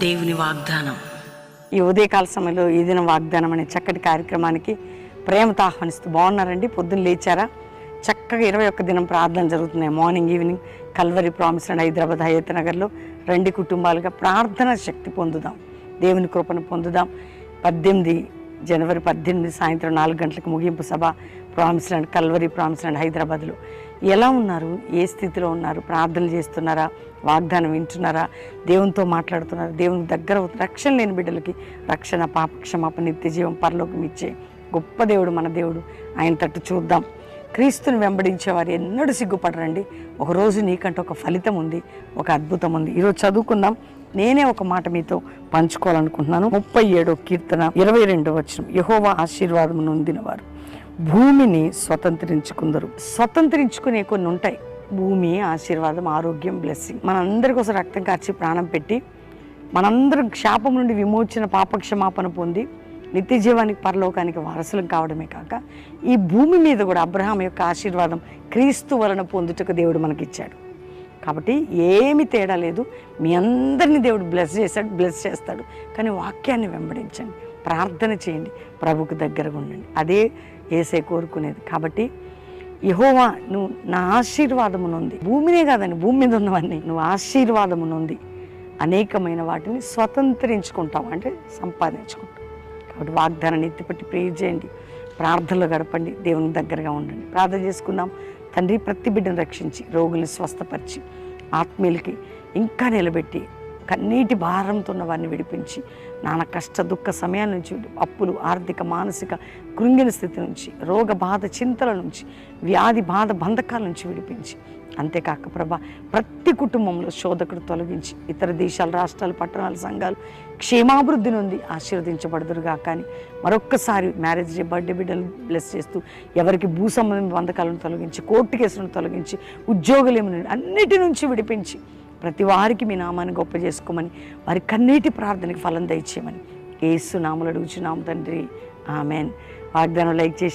దేవుని వాగ్దానం. ఈ ఉదయకాల సమయంలో ఈ దిన వాగ్దానం అనే చక్కటి కార్యక్రమానికి ప్రేమతో ఆహ్వానిస్తూ బాగున్నారండి. పొద్దున్న లేచారా? చక్కగా 21 దినం ప్రార్థన జరుగుతున్నాయి. Morning evening Calvary promise and Hyderabad Hayat నగర్లో 2 కుటుంబాలుగా ప్రార్థన శక్తి పొందుదాం, దేవుని కృపను పొందుదాం. 18 జనవరి 18 సాయంత్రం 4 గంటలకు ముగింపు సభ promise and Calvary promise and హైదరాబాద్లో. ఎలా ఉన్నారు? ఏ స్థితిలో ఉన్నారు? ప్రార్థనలు చేస్తున్నారా? వాగ్దానం వింటున్నారా? దేవునితో మాట్లాడుతున్నారా? దేవుని దగ్గర రక్షణ లేని బిడ్డలకి రక్షణ, పాప క్షమాపణ, నిత్య జీవం, పరలోకం ఇచ్చే గొప్ప దేవుడు మన దేవుడు. ఆయన తట్టు చూద్దాం. క్రీస్తుని వెంబడించేవారు ఎన్నడూ సిగ్గుపడరండి. ఒకరోజు నీకంటే ఒక ఫలితం ఉంది, ఒక అద్భుతం ఉంది. ఈరోజు చదువుకుందాం. నేనే ఒక మాట మీతో పంచుకోవాలనుకుంటున్నాను. 37వ కీర్తన 22వ వచనం. యెహోవా ఆశీర్వాదం నొందినవారు భూమిని స్వతంత్రించుకుందరు. స్వతంత్రించుకునే కొన్ని ఉంటాయి. భూమి, ఆశీర్వాదం, ఆరోగ్యం, బ్లెస్సింగ్. మనందరి కోసం రక్తం కార్చి ప్రాణం పెట్టి మనందరం శాపం నుండి విమోచన, పాపక్షమాపణ పొంది నిత్య జీవానికి, పరలోకానికి వారసులం కావడమే కాక ఈ భూమి మీద కూడా అబ్రహాం యొక్క ఆశీర్వాదం క్రీస్తు వలన పొందుటకు దేవుడు మనకిచ్చాడు. కాబట్టి ఏమి తేడా లేదు. మీ అందరినీ దేవుడు బ్లెస్ చేస్తాడు. కానీ వాక్యాన్ని వెంబడించండి, ప్రార్థన చేయండి, ప్రభుకు దగ్గరగా ఉండండి. అదే యేసే కోరుకునేది. కాబట్టి యెహోవా, నువ్వు నా ఆశీర్వాదమునుంది, భూమినే కాదండి, భూమి మీద ఉన్నవన్నీ నువ్వు ఆశీర్వాదమునుంది అనేకమైన వాటిని స్వతంత్రించుకుంటావు, అంటే సంపాదించుకుంటావు. కాబట్టి వాగ్దానాన్ని ఎత్తిపట్టి ప్రేర్ చేయండి, ప్రార్థనలో గడపండి, దేవుని దగ్గరగా ఉండండి. ప్రార్థన చేసుకుందాం. తండ్రి, ప్రతి బిడ్డను రక్షించి, రోగుల్ని స్వస్థపరిచి, ఆత్మీయులకి ఇంకా నిలబెట్టి, కన్నీటి భారంతో ఉన్న వారిని విడిపించి, నానా కష్ట దుఃఖ సమయాల నుంచి, అప్పులు, ఆర్థిక, మానసిక కృంగిన స్థితి నుంచి, రోగ బాధ చింతల నుంచి, వ్యాధి బాధ బంధకాల నుంచి విడిపించి, అంతేకాక ప్రభా, ప్రతి కుటుంబంలో శోధకుడు తొలగించి, ఇతర దేశాలు, రాష్ట్రాలు, పట్టణాలు, సంఘాలు క్షేమాభివృద్ధి నుండి ఆశీర్వదించబడుదురుగా. కానీ మరొక్కసారి మ్యారేజ్ డే, బర్త్డే బిడ్డలు బ్లెస్ చేస్తూ, ఎవరికి భూ సంబంధం బంధకాలను తొలగించి, కోర్టు కేసులను తొలగించి, ఉద్యోగులేమి అన్నిటి నుంచి విడిపించి, ప్రతి వారికి మీ నామాన్ని గొప్ప చేసుకోమని, వారి కన్నీటి ప్రార్థనకి ఫలం దయచేయమని యేసు నామములో అడుగుచున్నాము తండ్రి, ఆమెన్. వాగ్దానం లైక్ చేసి